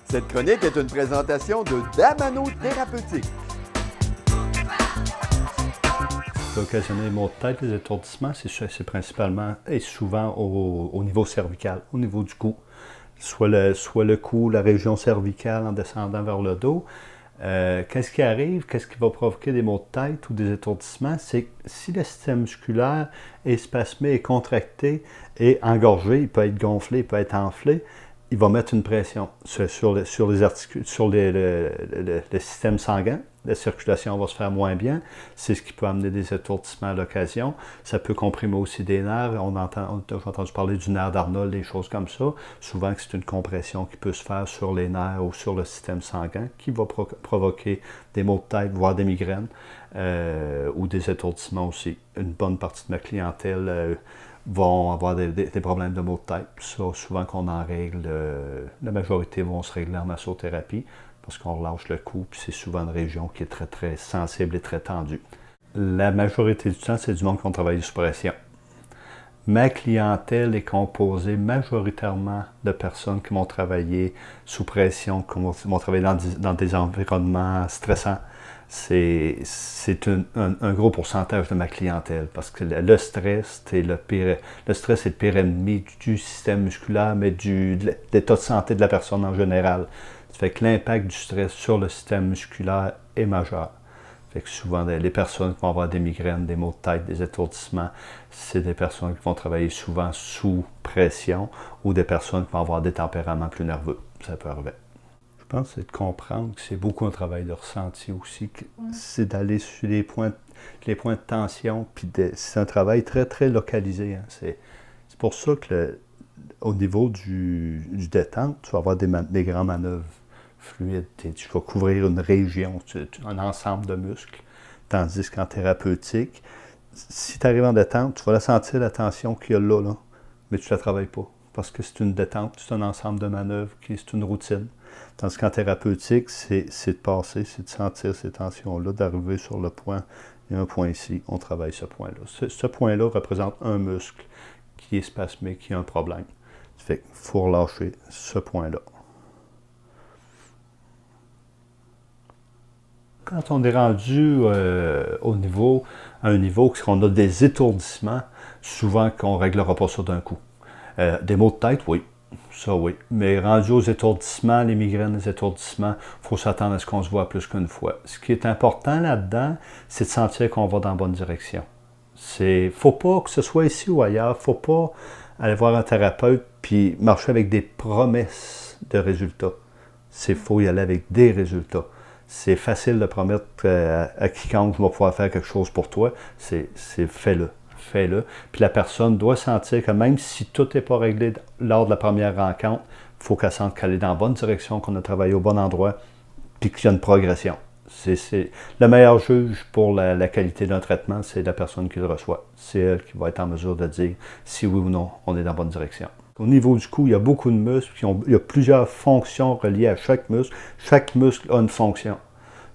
Cette chronique est une présentation de Damano Thérapeutique. Occasionner les maux de tête, les étourdissements, c'est principalement et souvent au niveau cervical, au niveau du cou. Soit le cou, la région cervicale en descendant vers le dos. Qu'est-ce qui arrive? Qu'est-ce qui va provoquer des maux de tête ou des étourdissements? C'est que si le système musculaire est spasmé, est contracté et engorgé, il peut être gonflé, il peut être enflé, il va mettre une pression sur les articulations, sur le système sanguin. La circulation va se faire moins bien. C'est ce qui peut amener des étourdissements à l'occasion. Ça peut comprimer aussi des nerfs. On a entendu parler du nerf d'Arnold, des choses comme ça. Souvent, c'est une compression qui peut se faire sur les nerfs ou sur le système sanguin qui va provoquer des maux de tête, voire des migraines ou des étourdissements aussi. Une bonne partie de ma clientèle vont avoir des problèmes de maux de tête. Ça, souvent qu'on en règle, la majorité vont se régler en massothérapie parce qu'on relâche le cou, puis c'est souvent une région qui est très, très sensible et très tendue. La majorité du temps, c'est du monde qui va travailler sous pression. Ma clientèle est composée majoritairement de personnes qui vont travailler sous pression, qui vont travailler dans des environnements stressants. C'est un gros pourcentage de ma clientèle parce que le stress est le pire ennemi du système musculaire, mais de l'état de santé de la personne en général. Ça fait que l'impact du stress sur le système musculaire est majeur. Ça fait que souvent, les personnes qui vont avoir des migraines, des maux de tête, des étourdissements, c'est des personnes qui vont travailler souvent sous pression ou des personnes qui vont avoir des tempéraments plus nerveux. Ça peut arriver. Je pense que c'est de comprendre que c'est beaucoup un travail de ressenti aussi. C'est d'aller sur les points de tension, puis c'est un travail très, très localisé. Hein. C'est pour ça que au niveau du détente, tu vas avoir des grandes manœuvres fluides. Tu vas couvrir une région, un ensemble de muscles. Tandis qu'en thérapeutique, si tu arrives en détente, tu vas la sentir, la tension qu'il y a là, mais tu ne la travailles pas. Parce que c'est une détente, c'est un ensemble de manœuvres, c'est une routine. Tandis qu'en thérapeutique, c'est de passer, c'est de sentir ces tensions-là, d'arriver sur le point. Il y a un point ici, on travaille ce point-là. Ce point-là représente un muscle qui est spasmé, qui a un problème. Ça fait qu'il faut relâcher ce point-là. Quand on est rendu à un niveau qu'on a des étourdissements, souvent qu'on ne réglera pas ça d'un coup. Des maux de tête, oui. Ça, oui. Mais rendu aux étourdissements, les migraines, les étourdissements, il faut s'attendre à ce qu'on se voit plus qu'une fois. Ce qui est important là-dedans, c'est de sentir qu'on va dans la bonne direction. Il ne faut pas que ce soit ici ou ailleurs, il ne faut pas aller voir un thérapeute puis marcher avec des promesses de résultats. Il faut y aller avec des résultats. C'est facile de promettre à quiconque je vais pouvoir faire quelque chose pour toi. C'est fais-le. Fais-le. Puis la personne doit sentir que même si tout n'est pas réglé lors de la première rencontre, il faut qu'elle sente qu'elle est dans la bonne direction, qu'on a travaillé au bon endroit, puis qu'il y a une progression. Le meilleur juge pour la qualité d'un traitement, c'est la personne qui le reçoit. C'est elle qui va être en mesure de dire si oui ou non on est dans la bonne direction. Au niveau du cou, il y a beaucoup de muscles, il y a plusieurs fonctions reliées à chaque muscle. Chaque muscle a une fonction.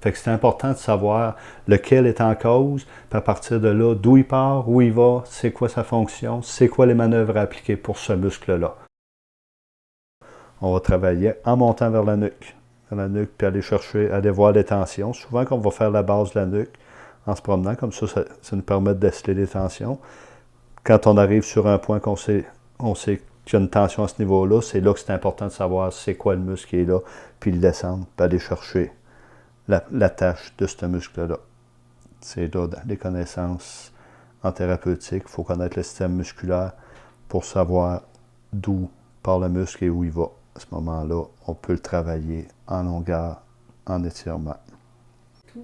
Fait que c'est important de savoir lequel est en cause, puis à partir de là, d'où il part, où il va, c'est quoi sa fonction, c'est quoi les manœuvres à appliquer pour ce muscle-là. On va travailler en montant vers la nuque, puis aller voir les tensions. Souvent, quand on va faire la base de la nuque, en se promenant, comme ça nous permet de déceler les tensions. Quand on arrive sur un point qu'on sait qu'il y a une tension à ce niveau-là, c'est là que c'est important de savoir c'est quoi le muscle qui est là, puis le descendre, puis aller chercher la tâche de ce muscle-là. C'est là les connaissances en thérapeutique. Il faut connaître le système musculaire pour savoir d'où part le muscle et où il va. À ce moment-là, on peut le travailler en longueur, en étirement.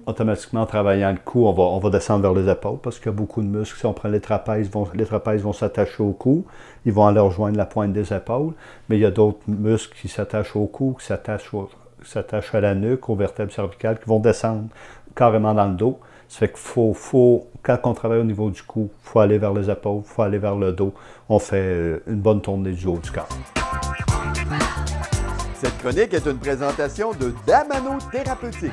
Automatiquement, en travaillant le cou, on va descendre vers les épaules parce qu'il y a beaucoup de muscles. Si on prend les trapèzes vont s'attacher au cou. Ils vont aller rejoindre la pointe des épaules. Mais il y a d'autres muscles qui s'attachent au cou, qui s'attachent à la nuque, aux vertèbres cervicales, qui vont descendre carrément dans le dos. Ça fait qu'il quand on travaille au niveau du cou, il faut aller vers les épaules, il faut aller vers le dos. On fait une bonne tournée du haut du corps. Cette chronique est une présentation de Damano Thérapeutique.